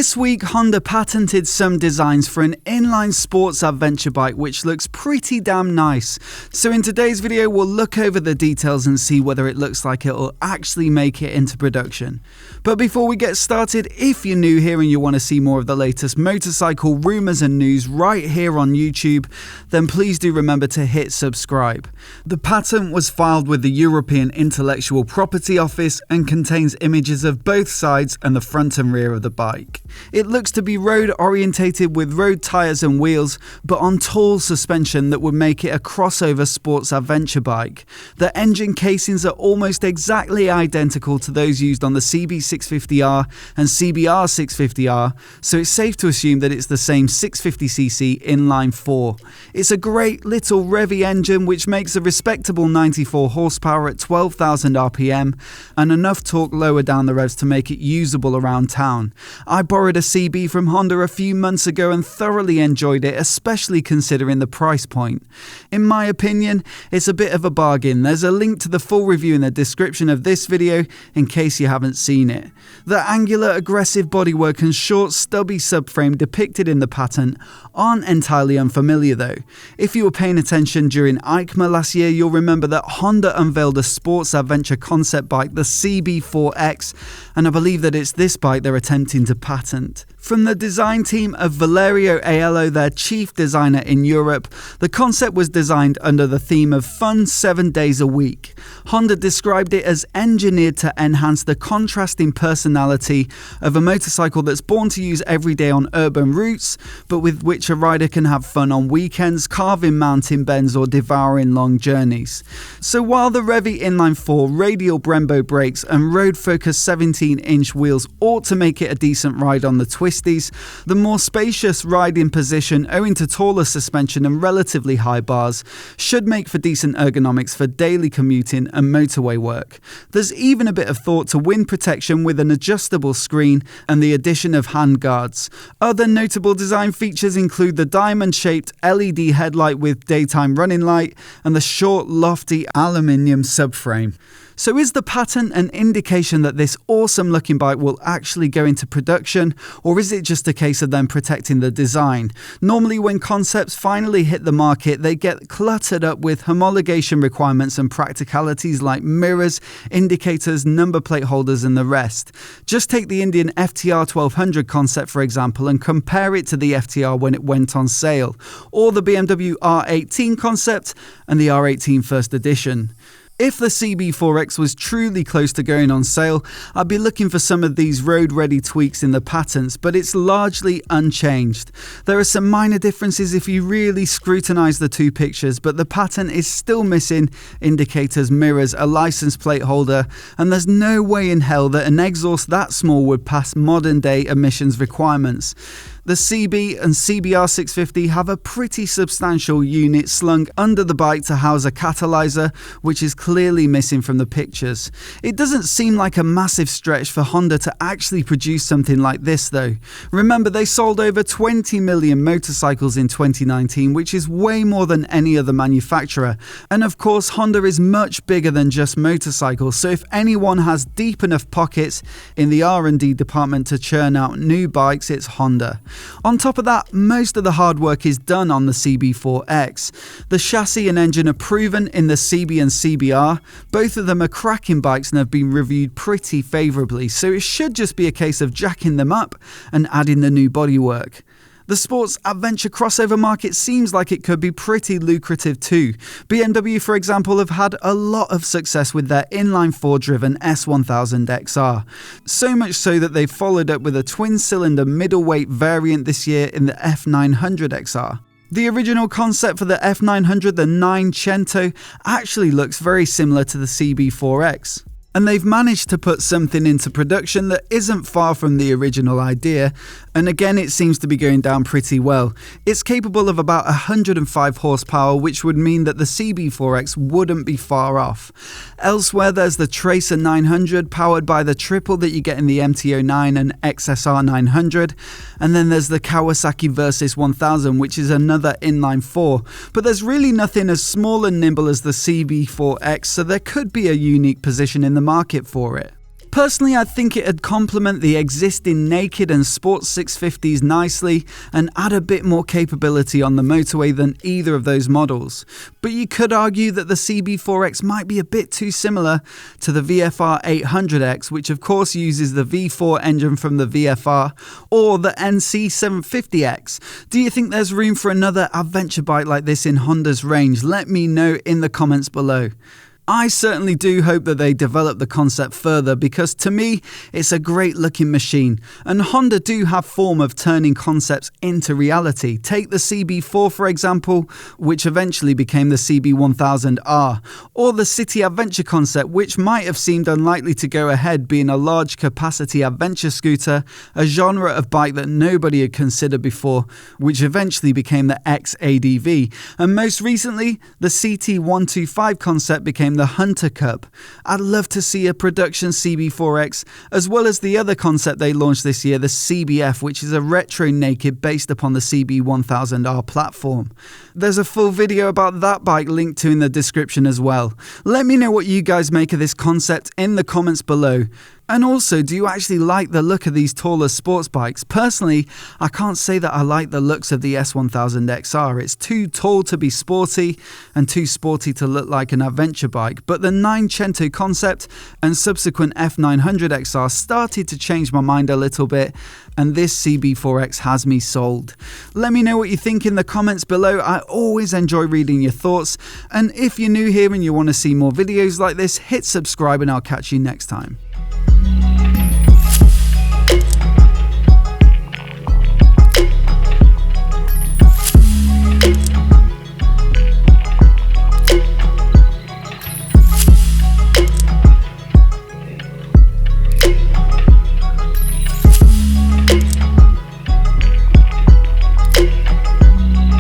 This week, Honda patented some designs for an inline sports adventure bike which looks pretty damn nice. So in today's video, we'll look over the details and see whether it looks like it'll actually make it into production. But before we get started, if you're new here and you want to see more of the latest motorcycle rumours and news right here on YouTube, then please do remember to hit subscribe. The patent was filed with the European Intellectual Property Office and contains images of both sides and the front and rear of the bike. It looks to be road orientated with road tyres and wheels, but on tall suspension that would make it a crossover sports adventure bike. The engine casings are almost exactly identical to those used on the CB650R and CBR650R, so it's safe to assume that it's the same 650cc inline 4. It's a great little revvy engine which makes a respectable 94 horsepower at 12,000 RPM and enough torque lower down the revs to make it usable around town. I borrowed a CB from Honda a few months ago and thoroughly enjoyed it, especially considering the price point. In my opinion, it's a bit of a bargain. There's a link to the full review in the description of this video in case you haven't seen it. The angular, aggressive bodywork and short, stubby subframe depicted in the patent aren't entirely unfamiliar though. If you were paying attention during EICMA last year, you'll remember that Honda unveiled a sports adventure concept bike, the CB4X, and I believe that it's this bike they're attempting to patent. From the design team of Valerio Aiello, their chief designer in Europe, the concept was designed under the theme of fun 7 days a week. Honda described it as engineered to enhance the contrasting personality of a motorcycle that's born to use every day on urban routes, but with which a rider can have fun on weekends, carving mountain bends or devouring long journeys. So while the Revvy inline 4 radial Brembo brakes and road-focused 17-inch wheels ought to make it a decent ride on the twisties, the more spacious riding position owing to taller suspension and relatively high bars should make for decent ergonomics for daily commuting and motorway work. There's even a bit of thought to wind protection with an adjustable screen and the addition of handguards. Other notable design features include the diamond-shaped LED headlight with daytime running light and the short, lofty aluminium subframe. So is the patent an indication that this awesome looking bike will actually go into production, or is it just a case of them protecting the design? Normally when concepts finally hit the market, they get cluttered up with homologation requirements and practicalities like mirrors, indicators, number plate holders and the rest. Just take the Indian FTR 1200 concept for example and compare it to the FTR when it went on sale, or the BMW R18 concept and the R18 first edition. If the CB4X was truly close to going on sale, I'd be looking for some of these road-ready tweaks in the patents, but it's largely unchanged. There are some minor differences if you really scrutinise the two pictures, but the patent is still missing indicators, mirrors, a license plate holder, and there's no way in hell that an exhaust that small would pass modern-day emissions requirements. The CB and CBR650 have a pretty substantial unit slung under the bike to house a catalyzer, which is clearly missing from the pictures. It doesn't seem like a massive stretch for Honda to actually produce something like this though. Remember, they sold over 20 million motorcycles in 2019, which is way more than any other manufacturer. And of course, Honda is much bigger than just motorcycles, so if anyone has deep enough pockets in the R&D department to churn out new bikes, it's Honda. On top of that, most of the hard work is done on the CB4X. The chassis and engine are proven in the CB and CBR. Both of them are cracking bikes and have been reviewed pretty favourably, so it should just be a case of jacking them up and adding the new bodywork. The sports adventure crossover market seems like it could be pretty lucrative too. BMW, for example, have had a lot of success with their inline 4-driven S1000XR. So much so that they've followed up with a twin-cylinder middleweight variant this year in the F900XR. The original concept for the F900, the 900, actually looks very similar to the CB4X. And they've managed to put something into production that isn't far from the original idea, and again it seems to be going down pretty well. It's capable of about 105 horsepower, which would mean that the CB4X wouldn't be far off. Elsewhere there's the Tracer 900, powered by the triple that you get in the MT-09 and XSR 900, and then there's the Kawasaki Versys 1000, which is another inline 4, but there's really nothing as small and nimble as the CB4X, so there could be a unique position in the market for it. Personally, I think it'd complement the existing naked and sports 650s nicely and add a bit more capability on the motorway than either of those models. But you could argue that the CB4X might be a bit too similar to the VFR 800X, which of course uses the V4 engine from the VFR, or the NC 750X. Do you think there's room for another adventure bike like this in Honda's range? Let me know in the comments below. I certainly do hope that they develop the concept further, because to me it's a great looking machine, and Honda do have form of turning concepts into reality. Take the CB4 for example, which eventually became the CB1000R, or the City Adventure concept, which might have seemed unlikely to go ahead, being a large capacity adventure scooter, a genre of bike that nobody had considered before, which eventually became the XADV, and most recently the CT125 concept became the Hunter Cup. I'd love to see a production CB4X, as well as the other concept they launched this year, the CBF, which is a retro naked based upon the CB1000R platform. There's a full video about that bike linked to in the description as well. Let me know what you guys make of this concept in the comments below. And also, do you actually like the look of these taller sports bikes? Personally, I can't say that I like the looks of the S1000XR. It's too tall to be sporty and too sporty to look like an adventure bike. But the 900 concept and subsequent F900XR started to change my mind a little bit, and this CB4X has me sold. Let me know what you think in the comments below. I always enjoy reading your thoughts. And if you're new here and you want to see more videos like this, hit subscribe and I'll catch you next time.